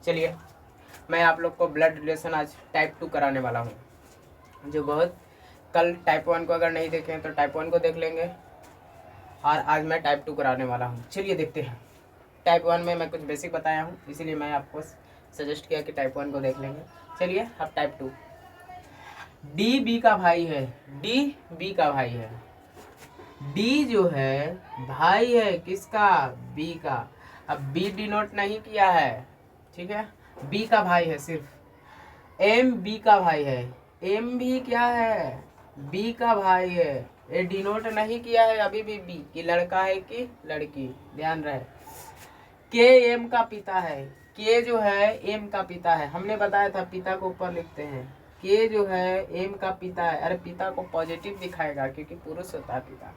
चलिए मैं आप लोग को ब्लड रिलेशन आज टाइप 2 कराने वाला हूँ, जो बहुत कल टाइप 1 को अगर नहीं देखें तो टाइप 1 को देख लेंगे, और आज मैं टाइप 2 कराने वाला हूँ। चलिए देखते हैं। टाइप 1 में मैं कुछ बेसिक बताया हूँ, इसीलिए मैं आपको सजेस्ट किया कि टाइप 1 को देख लेंगे। चलिए अब टाइप 2। डी बी का भाई है, डी बी का भाई है। डी जो है भाई है किसका? बी का। अब बी डिनोट नहीं किया है, ठीक है, बी का भाई है सिर्फ। एम बी का भाई है, एम भी क्या है? बी का भाई है। ये डिनोट नहीं किया है अभी भी बी कि लड़का है कि लड़की, ध्यान रहे। के एम का पिता है, के जो है एम का पिता है, हमने बताया था पिता को ऊपर लिखते हैं। के जो है एम का पिता है, अरे पिता को पॉजिटिव दिखाएगा क्योंकि पुरुष होता है पिता।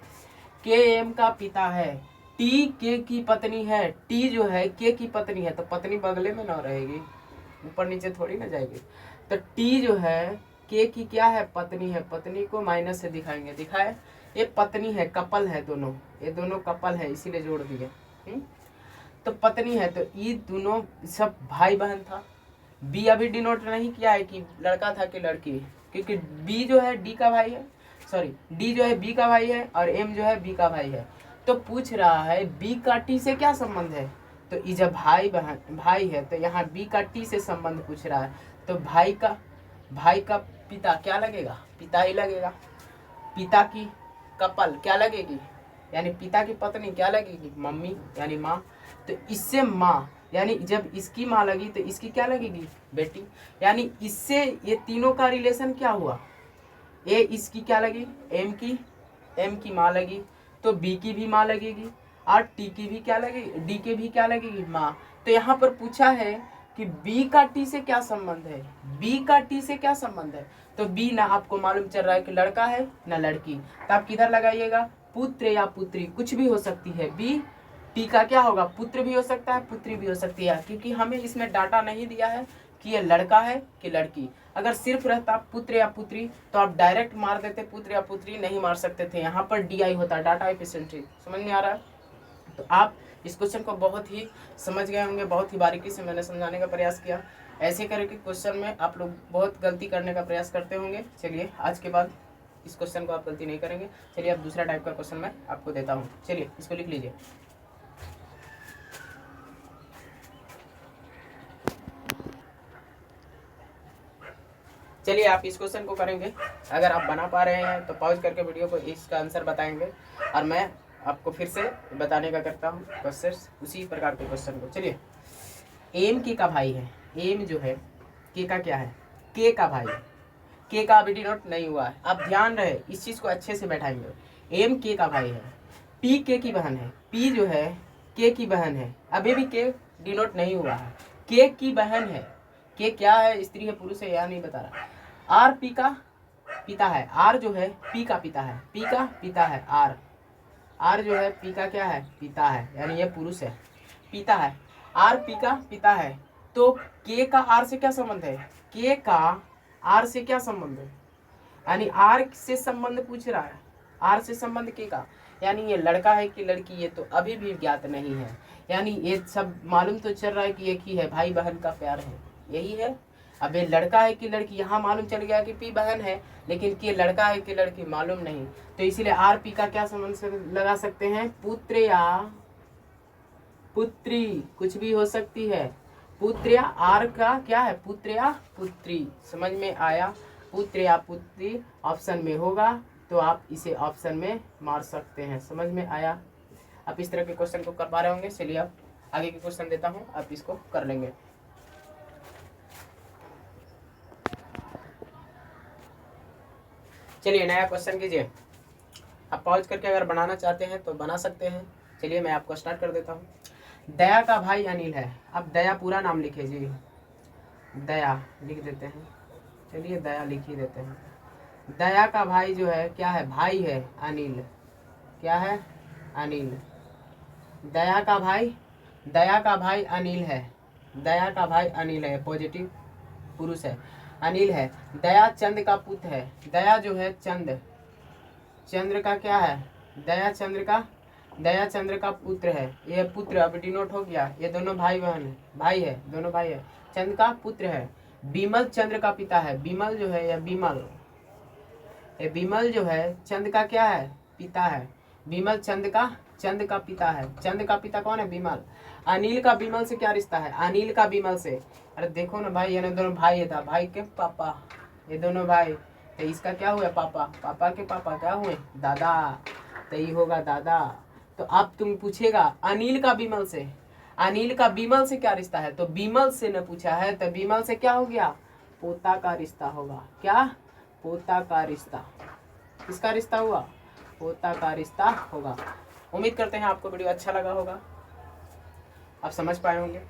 के एम का पिता है। टी के की पत्नी है, टी जो है के की पत्नी है, तो पत्नी बगले में ना रहेगी, ऊपर नीचे थोड़ी ना जाएगी। तो टी जो है के की क्या है? पत्नी है। पत्नी को माइनस से दिखाएंगे, दिखाए ये पत्नी है, कपल है दोनों, ये दोनों कपल है इसीलिए जोड़ दिए। तो पत्नी है, तो ये दोनों सब भाई बहन था। बी अभी डिनोट नहीं किया है कि लड़का था कि लड़की, क्योंकि बी जो है डी का भाई है, सॉरी डी जो है बी का भाई है और एम जो है बी का भाई है। तो पूछ रहा है बी का टी से क्या संबंध है? तो ये जब भाई बहन भाई है तो यहाँ बी का टी से संबंध पूछ रहा है, तो भाई का पिता क्या लगेगा? पिता ही लगेगा। पिता की कपल क्या लगेगी? यानी पिता की पत्नी क्या लगेगी? मम्मी यानी माँ। तो इससे माँ, यानी जब इसकी माँ लगी तो इसकी क्या लगेगी? बेटी। यानी इससे ये तीनों का रिलेशन क्या हुआ? ए इसकी क्या लगी? एम की माँ लगी, तो बी की भी माँ लगेगी, और टी की भी क्या लगेगी? डी के भी क्या लगेगी? माँ। तो यहाँ पर पूछा है कि बी का टी से क्या संबंध है? बी का टी से क्या संबंध है? तो बी ना आपको मालूम चल रहा है कि लड़का है ना लड़की, तो आप किधर लगाइएगा? पुत्र या पुत्री, कुछ भी हो सकती है। बी टी का क्या होगा? पुत्र भी हो सकता है, पुत्री भी हो सकती है, क्योंकि हमें इसमें डाटा नहीं दिया है कि ये लड़का है कि लड़की। अगर सिर्फ रहता पुत्र या पुत्री तो आप डायरेक्ट मार देते, पुत्र या पुत्री नहीं मार सकते थे, यहाँ पर डी आई होता, डाटा एफिशिएंसी। समझ में आ रहा है? तो आप इस क्वेश्चन को बहुत ही समझ गए होंगे, बहुत ही बारीकी से मैंने समझाने का प्रयास किया। ऐसे करके क्वेश्चन में आप लोग बहुत गलती करने का प्रयास करते होंगे। चलिए आज के बाद इस क्वेश्चन को आप गलती नहीं करेंगे। चलिए अब दूसरा टाइप का क्वेश्चन मैं आपको देता हूँ। चलिए इसको लिख लीजिए। चलिए आप इस क्वेश्चन को करेंगे, अगर आप बना पा रहे हैं तो पॉज करके वीडियो को इसका आंसर बताएंगे, और मैं आपको फिर से बताने का करता हूँ क्वेश्चन, उसी प्रकार के क्वेश्चन को। चलिए एम के का भाई है, एम जो है के का क्या है? के का भाई है। के का अभी डिनोट नहीं हुआ है, आप ध्यान रहे इस चीज को अच्छे से बैठाएंगे। एम के का भाई है, पी के की बहन है, पी जो है के की बहन है, अभी भी के डिनोट नहीं हुआ है, के की बहन है। के क्या है? स्त्री है पुरुष है यह नहीं बता रहा। आर पी का पिता है, आर जो है पी का पिता है, पी का पिता है आर, आर जो है पी का क्या है? पिता है, यानी ये पुरुष है, पिता है। आर पी का पिता है, तो के का आर से क्या संबंध है? के का आर से क्या संबंध है? यानी आर से संबंध पूछ रहा है, आर से संबंध के का, यानी ये लड़का है कि लड़की, ये तो अभी भी ज्ञात नहीं है। यानी ये सब मालूम तो चल रहा है कि एक ही है, भाई बहन का प्यार है, यही है। अब ये लड़का है कि लड़की, यहाँ मालूम चल गया कि पी बहन है, लेकिन के लड़का है कि लड़की मालूम नहीं, तो इसीलिए आर पी का क्या संबंध से लगा सकते हैं? पुत्र या पुत्री, कुछ भी हो सकती है। पुत्र या आर का क्या है? पुत्र या पुत्री। समझ में आया? पुत्र या पुत्री ऑप्शन में होगा तो आप इसे ऑप्शन में मार सकते हैं। समझ में आया? आप इस तरह के क्वेश्चन को कर पा रहे होंगे। चलिए अब आगे के क्वेश्चन देता हूँ, आप इसको कर लेंगे। चलिए नया क्वेश्चन कीजिए। आप पॉज करके अगर बनाना चाहते हैं तो बना सकते हैं। चलिए मैं आपको स्टार्ट कर देता हूँ। दया का भाई अनिल है। अब दया पूरा नाम लिखे जी, दया लिख देते हैं। चलिए दया लिख ही देते हैं। दया का भाई जो है क्या है? भाई है अनिल, क्या है? अनिल। दया का भाई अनिल है, दया का भाई अनिल है, पॉजिटिव पुरुष है, अनिल है। दया चंद का पुत्र है, दया जो है चंद्र का क्या है? दया चंद्र का दया चंद्र का पुत्र है, ये पुत्र अब डिनोट हो गया, ये दोनों भाई बहन है, भाई है, दोनों भाई है। चंद्र का पुत्र है। विमल चंद्र का पिता है, विमल जो है या विमल, ये विमल जो है चंद का क्या है, पिता है। विमल चंद का पिता है। चंद का पिता कौन है, विमल। अनिल का विमल से क्या रिश्ता है, अनिल का विमल से, अरे देखो ना भाई, ये ना दोनों भाई था, भाई के पापा, ये दोनों भाई, तो इसका क्या हुआ पापा, पापा के पापा क्या हुए, दादा, तो ये होगा दादा। तो अब तुम पूछेगा अनिल का विमल से, अनिल का विमल से क्या रिश्ता है, तो विमल से न पूछा है, तो विमल से क्या हो गया, पोता का रिश्ता होगा। क्या, पोता का रिश्ता। किसका रिश्ता हुआ, पोता का रिश्ता होगा। उम्मीद करते हैं आपको वीडियो अच्छा लगा होगा, आप समझ पाए होंगे।